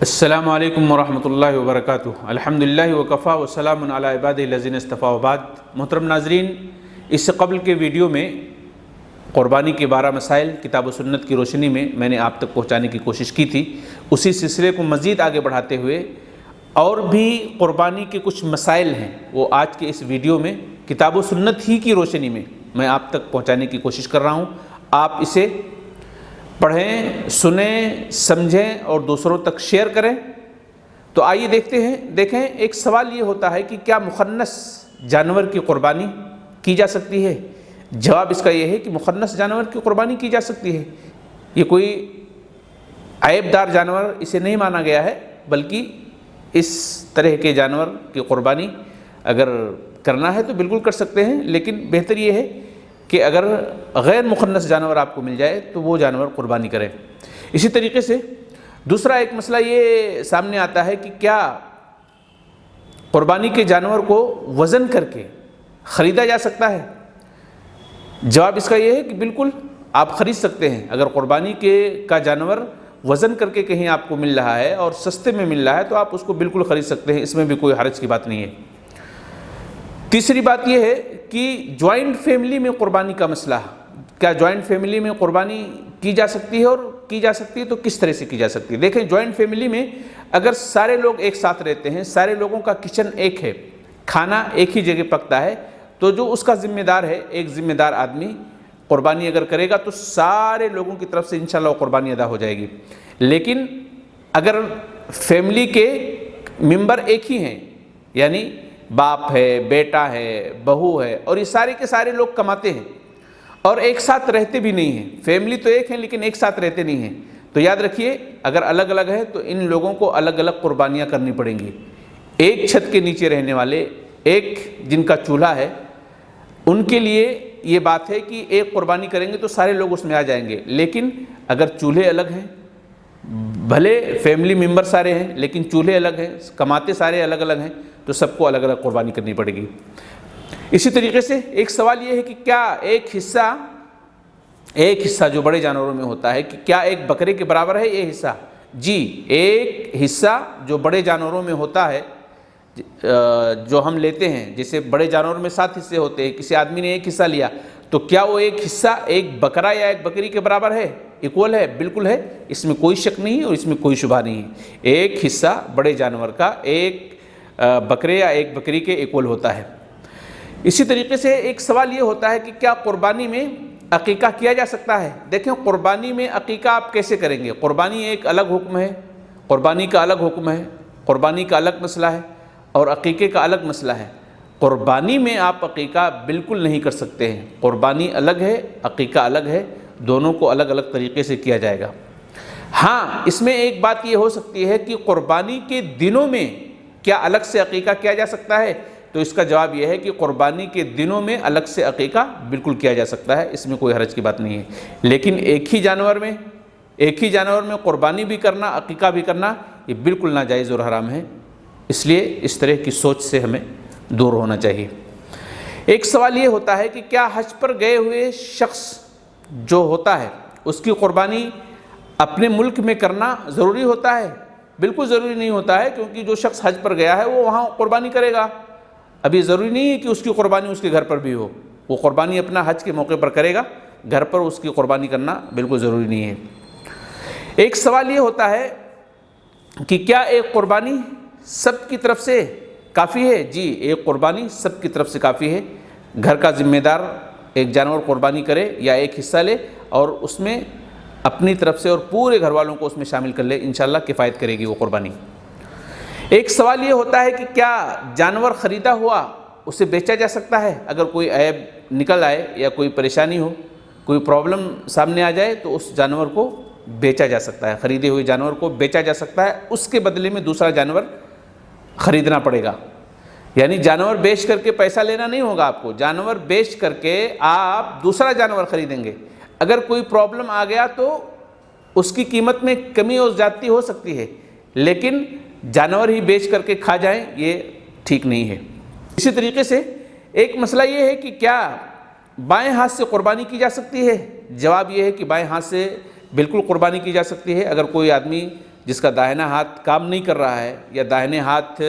السلام علیکم ورحمۃ اللہ وبرکاتہ۔ الحمدللہ وکفا وسلام علی عبادہ الذین اصطفیٰ وبعد۔ محترم ناظرین، اس سے قبل کے ویڈیو میں قربانی کے 12 مسائل کتاب و سنت کی روشنی میں نے آپ تک پہنچانے کی کوشش کی تھی۔ اسی سلسلے کو مزید آگے بڑھاتے ہوئے اور بھی قربانی کے کچھ مسائل ہیں، وہ آج کے اس ویڈیو میں کتاب و سنت ہی کی روشنی میں آپ تک پہنچانے کی کوشش کر رہا ہوں۔ آپ اسے پڑھیں، سنیں، سمجھیں اور دوسروں تک شیئر کریں۔ تو آئیے دیکھیں ایک سوال یہ ہوتا ہے کہ کیا مخنث جانور کی قربانی کی جا سکتی ہے؟ جواب اس کا یہ ہے کہ مخنث جانور کی قربانی کی جا سکتی ہے۔ یہ کوئی عیب دار جانور اسے نہیں مانا گیا ہے، بلکہ اس طرح کے جانور کی قربانی اگر کرنا ہے تو بالکل کر سکتے ہیں، لیکن بہتر یہ ہے کہ اگر غیر مخنث جانور آپ کو مل جائے تو وہ جانور قربانی کریں۔ اسی طریقے سے دوسرا ایک مسئلہ یہ سامنے آتا ہے کہ کیا قربانی کے جانور کو وزن کر کے خریدا جا سکتا ہے؟ جواب اس کا یہ ہے کہ بالکل آپ خرید سکتے ہیں۔ اگر قربانی کا جانور وزن کر کے کہیں آپ کو مل رہا ہے اور سستے میں مل رہا ہے تو آپ اس کو بالکل خرید سکتے ہیں، اس میں بھی کوئی حرج کی بات نہیں ہے۔ تیسری بات یہ ہے کہ جوائنٹ فیملی میں قربانی کا مسئلہ، کیا جوائنٹ فیملی میں قربانی کی جا سکتی ہے، اور کی جا سکتی ہے تو کس طرح سے کی جا سکتی ہے؟ دیکھیں، جوائنٹ فیملی میں اگر سارے لوگ ایک ساتھ رہتے ہیں، سارے لوگوں کا کچن ایک ہے، کھانا ایک ہی جگہ پکتا ہے، تو جو اس کا ذمہ دار ہے، ایک ذمہ دار آدمی قربانی اگر کرے گا تو سارے لوگوں کی طرف سے انشاءاللہ وہ قربانی ادا ہو جائے گی۔ لیکن اگر فیملی کے ممبر ایک ہی ہیں، یعنی باپ ہے، بیٹا ہے، بہو ہے، اور یہ سارے کے سارے لوگ کماتے ہیں اور ایک ساتھ رہتے بھی نہیں ہیں، فیملی تو ایک ہیں لیکن ایک ساتھ رہتے نہیں ہیں، تو یاد رکھیے اگر الگ الگ ہے تو ان لوگوں کو الگ الگ قربانیاں کرنی پڑیں گی۔ ایک چھت کے نیچے رہنے والے، ایک جن کا چولہا ہے، ان کے لیے یہ بات ہے کہ ایک قربانی کریں گے تو سارے لوگ اس میں آ جائیں گے، لیکن اگر چولہے الگ ہیں، بھلے فیملی ممبر سارے ہیں لیکن چولہے الگ ہیں، کماتے سارے الگ الگ ہیں، تو سب کو الگ الگ قربانی کرنی پڑے گی۔ اسی طریقے سے ایک سوال یہ ہے کہ کیا ایک حصہ جو بڑے جانوروں میں ہوتا ہے، کہ کیا ایک بکرے کے برابر ہے یہ حصہ؟ جی، ایک حصہ جو بڑے جانوروں میں ہوتا ہے جو ہم لیتے ہیں، جیسے بڑے جانوروں میں 7 حصے ہوتے ہیں، کسی آدمی نے ایک حصہ لیا تو کیا وہ ایک حصہ ایک بکرا یا ایک بکری کے برابر ہے، ایکول ہے؟ بالکل ہے، اس میں کوئی شک نہیں ہے اور اس میں کوئی شبہ نہیں ہے۔ ایک حصہ بڑے جانور کا ایک بکرے یا ایک بکری کے ایکول ہوتا ہے۔ اسی طریقے سے ایک سوال یہ ہوتا ہے کہ کیا قربانی میں عقیقہ کیا جا سکتا ہے؟ دیکھیں، قربانی میں عقیقہ آپ کیسے کریں گے؟ قربانی ایک الگ حکم ہے، قربانی کا الگ حکم ہے، قربانی کا الگ مسئلہ ہے اور عقیقے کا الگ مسئلہ ہے۔ قربانی میں آپ عقیقہ بالکل نہیں کر سکتے ہیں، قربانی الگ ہے، عقیقہ الگ ہے، دونوں کو الگ الگ طریقے سے کیا جائے گا۔ ہاں، اس میں ایک بات یہ ہو سکتی ہے کہ قربانی کے دنوں میں کیا الگ سے عقیقہ کیا جا سکتا ہے؟ تو اس کا جواب یہ ہے کہ قربانی کے دنوں میں الگ سے عقیقہ بالکل کیا جا سکتا ہے، اس میں کوئی حرج کی بات نہیں ہے۔ لیکن ایک ہی جانور میں قربانی بھی کرنا، عقیقہ بھی کرنا، یہ بالکل ناجائز اور حرام ہے، اس لیے اس طرح کی سوچ سے ہمیں دور ہونا چاہیے۔ ایک سوال یہ ہوتا ہے کہ کیا حج پر گئے ہوئے شخص جو ہوتا ہے اس کی قربانی اپنے ملک میں کرنا ضروری ہوتا ہے؟ بالکل ضروری نہیں ہوتا ہے، کیونکہ جو شخص حج پر گیا ہے وہ وہاں قربانی کرے گا۔ ابھی ضروری نہیں ہے کہ اس کی قربانی اس کے گھر پر بھی ہو، وہ قربانی اپنا حج کے موقع پر کرے گا، گھر پر اس کی قربانی کرنا بالکل ضروری نہیں ہے۔ ایک سوال یہ ہوتا ہے کہ کیا ایک قربانی سب کی طرف سے کافی ہے؟ جی، ایک قربانی سب کی طرف سے کافی ہے۔ گھر کا ذمہ دار ایک جانور قربانی کرے یا ایک حصہ لے اور اس میں اپنی طرف سے اور پورے گھر والوں کو اس میں شامل کر لے، انشاءاللہ کفایت کرے گی وہ قربانی۔ ایک سوال یہ ہوتا ہے کہ کیا جانور خریدا ہوا اسے بیچا جا سکتا ہے؟ اگر کوئی عیب نکل آئے یا کوئی پریشانی ہو، کوئی پرابلم سامنے آ جائے تو اس جانور کو بیچا جا سکتا ہے، خریدے ہوئے جانور کو بیچا جا سکتا ہے، اس کے بدلے میں دوسرا جانور خریدنا پڑے گا۔ یعنی جانور بیچ کر کے پیسہ لینا نہیں ہوگا آپ کو، جانور بیچ کر کے آپ دوسرا جانور خریدیں گے۔ اگر کوئی پرابلم آ گیا تو اس کی قیمت میں کمی اور زیادتی ہو سکتی ہے، لیکن جانور ہی بیچ کر کے کھا جائیں یہ ٹھیک نہیں ہے۔ اسی طریقے سے ایک مسئلہ یہ ہے کہ کیا بائیں ہاتھ سے قربانی کی جا سکتی ہے؟ جواب یہ ہے کہ بائیں ہاتھ سے بالکل قربانی کی جا سکتی ہے۔ اگر کوئی آدمی جس کا داہنا ہاتھ کام نہیں کر رہا ہے یا داہنے ہاتھ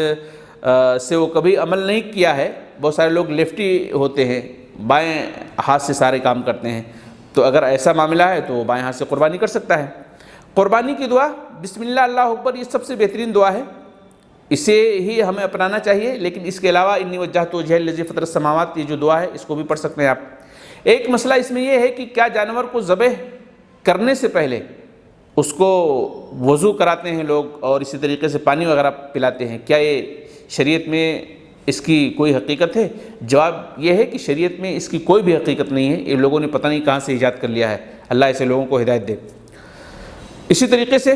سے وہ کبھی عمل نہیں کیا ہے، بہت سارے لوگ لیفٹی ہوتے ہیں، بائیں ہاتھ سے سارے کام کرتے ہیں، تو اگر ایسا معاملہ ہے تو وہ بائیں ہاتھ سے قربانی کر سکتا ہے۔ قربانی کی دعا بسم اللہ اللہ اکبر، یہ سب سے بہترین دعا ہے، اسے ہی ہمیں اپنانا چاہیے۔ لیکن اس کے علاوہ انی وجہت وجہی الذی فطر السماوات، یہ جو دعا ہے اس کو بھی پڑھ سکتے ہیں آپ۔ ایک مسئلہ اس میں یہ ہے کہ کیا جانور کو ذبح کرنے سے پہلے اس کو وضو کراتے ہیں لوگ اور اسی طریقے سے پانی وغیرہ پلاتے ہیں، کیا یہ شریعت میں اس کی کوئی حقیقت ہے؟ جواب یہ ہے کہ شریعت میں اس کی کوئی بھی حقیقت نہیں ہے، یہ لوگوں نے پتہ نہیں کہاں سے ایجاد کر لیا ہے، اللہ ایسے لوگوں کو ہدایت دے۔ اسی طریقے سے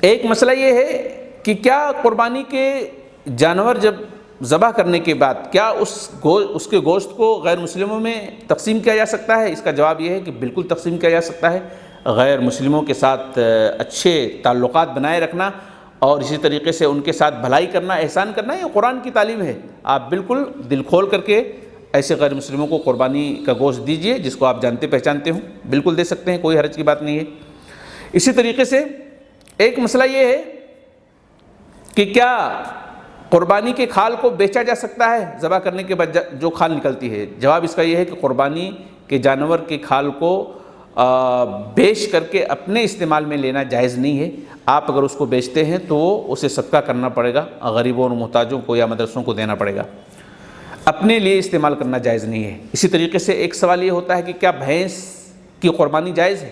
ایک مسئلہ یہ ہے کہ کیا قربانی کے جانور جب ذبح کرنے کے بعد کیا اس کے گوشت کو غیر مسلموں میں تقسیم کیا جا سکتا ہے؟ اس کا جواب یہ ہے کہ بالکل تقسیم کیا جا سکتا ہے۔ غیر مسلموں کے ساتھ اچھے تعلقات بنائے رکھنا اور اسی طریقے سے ان کے ساتھ بھلائی کرنا، احسان کرنا، یہ قرآن کی تعلیم ہے۔ آپ بالکل دل کھول کر کے ایسے غیر مسلموں کو قربانی کا گوشت دیجئے جس کو آپ جانتے پہچانتے ہوں، بالکل دے سکتے ہیں، کوئی حرج کی بات نہیں ہے۔ اسی طریقے سے ایک مسئلہ یہ ہے کہ کیا قربانی کے کھال کو بیچا جا سکتا ہے ذبح کرنے کے بعد جو کھال نکلتی ہے؟ جواب اس کا یہ ہے کہ قربانی کے جانور کے کھال کو بیچ کر کے اپنے استعمال میں لینا جائز نہیں ہے۔ آپ اگر اس کو بیچتے ہیں تو اسے صدقہ کرنا پڑے گا، غریبوں اور محتاجوں کو یا مدرسوں کو دینا پڑے گا، اپنے لیے استعمال کرنا جائز نہیں ہے۔ اسی طریقے سے ایک سوال یہ ہوتا ہے کہ کیا بھینس کی قربانی جائز ہے؟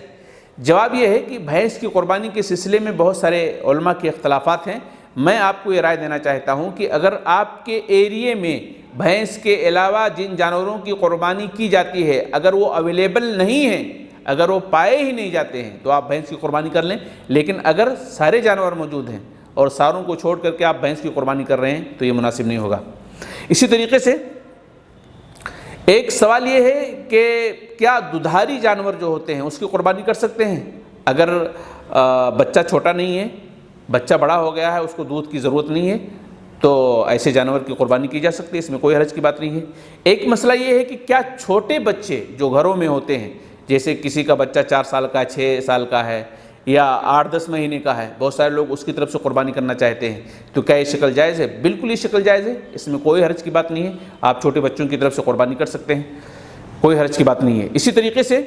جواب یہ ہے کہ بھینس کی قربانی کے سلسلے میں بہت سارے علماء کے اختلافات ہیں۔ میں آپ کو یہ رائے دینا چاہتا ہوں کہ اگر آپ کے ایریے میں بھینس کے علاوہ جن جانوروں کی قربانی کی جاتی ہے اگر وہ اویلیبل نہیں ہیں، اگر وہ پائے ہی نہیں جاتے ہیں تو آپ بھینس کی قربانی کر لیں، لیکن اگر سارے جانور موجود ہیں اور ساروں کو چھوڑ کر کے آپ بھینس کی قربانی کر رہے ہیں تو یہ مناسب نہیں ہوگا۔ اسی طریقے سے ایک سوال یہ ہے کہ کیا دودھاری جانور جو ہوتے ہیں اس کی قربانی کر سکتے ہیں؟ اگر بچہ چھوٹا نہیں ہے، بچہ بڑا ہو گیا ہے، اس کو دودھ کی ضرورت نہیں ہے تو ایسے جانور کی قربانی کی جا سکتی ہے، اس میں کوئی حرج کی بات نہیں ہے۔ ایک مسئلہ یہ ہے کہ کیا چھوٹے بچے جو گھروں میں ہوتے ہیں، جیسے کسی کا بچہ 4 سال کا ہے، 6 سال کا ہے یا 8-10 مہینے کا ہے، بہت سارے لوگ اس کی طرف سے قربانی کرنا چاہتے ہیں، تو کیا یہ شکل جائز ہے؟ بالکل یہ شکل جائز ہے، اس میں کوئی حرج کی بات نہیں ہے، آپ چھوٹے بچوں کی طرف سے قربانی کر سکتے ہیں، کوئی حرج کی بات نہیں ہے۔ اسی طریقے سے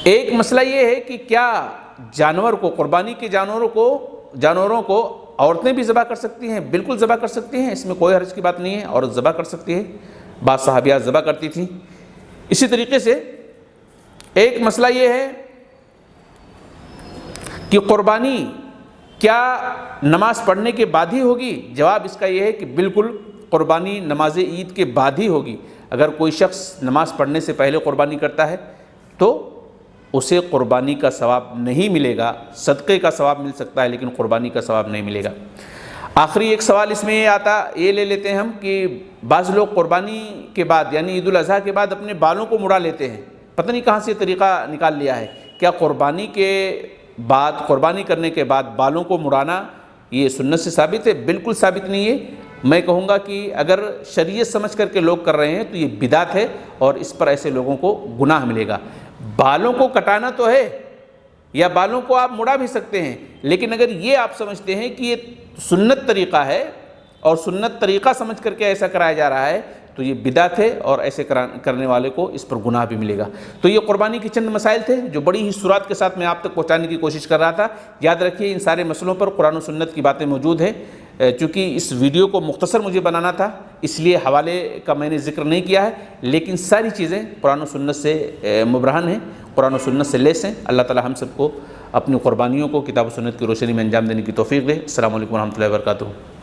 ایک مسئلہ یہ ہے کہ کیا جانور کو قربانی کے جانوروں کو عورتیں بھی ذبح کر سکتی ہیں؟ بالکل ذبح کر سکتی ہیں، اس میں کوئی حرج کی بات نہیں ہے، عورت ذبح کر سکتی ہے، بعض صحابیات ذبح کرتی تھیں۔ اسی طریقے سے ایک مسئلہ یہ ہے کہ قربانی کیا نماز پڑھنے کے بعد ہی ہوگی؟ جواب اس کا یہ ہے کہ بالکل قربانی نماز عید کے بعد ہی ہوگی۔ اگر کوئی شخص نماز پڑھنے سے پہلے قربانی کرتا ہے تو اسے قربانی کا ثواب نہیں ملے گا، صدقے کا ثواب مل سکتا ہے لیکن قربانی کا ثواب نہیں ملے گا۔ آخری ایک سوال اس میں یہ لے لیتے ہیں ہم کہ بعض لوگ قربانی کے بعد یعنی عید الاضحیٰ کے بعد اپنے بالوں کو مڑا لیتے ہیں، پتہ نہیں کہاں سے طریقہ نکال لیا ہے۔ کیا قربانی کرنے کے بعد بالوں کو مڑانا یہ سنت سے ثابت ہے؟ بالکل ثابت نہیں ہے۔ میں کہوں گا کہ اگر شریعت سمجھ کر کے لوگ کر رہے ہیں تو یہ بدعت ہے اور اس پر ایسے لوگوں کو گناہ ملے گا۔ بالوں کو کٹانا تو ہے یا بالوں کو آپ مڑا بھی سکتے ہیں، لیکن اگر یہ آپ سمجھتے ہیں کہ یہ سنت طریقہ ہے اور سنت طریقہ سمجھ کر کے ایسا کرایا جا رہا ہے تو یہ بدعت ہے اور ایسے کرنے والے کو اس پر گناہ بھی ملے گا۔ تو یہ قربانی کے چند مسائل تھے جو بڑی ہی سرعت کے ساتھ میں آپ تک پہنچانے کی کوشش کر رہا تھا۔ یاد رکھیے ان سارے مسئلوں پر قرآن و سنت کی باتیں موجود ہیں۔ چونکہ اس ویڈیو کو مختصر مجھے بنانا تھا اس لیے حوالے کا میں نے ذکر نہیں کیا ہے، لیکن ساری چیزیں قرآن و سنت سے مبرہن ہیں، قرآن و سنت سے لیس ہیں۔ اللہ تعالی ہم سب کو اپنی قربانیوں کو کتاب و سنت کی روشنی میں انجام دینے کی توفیق دے۔ السلام علیکم ورحمۃ اللہ وبرکاتہ۔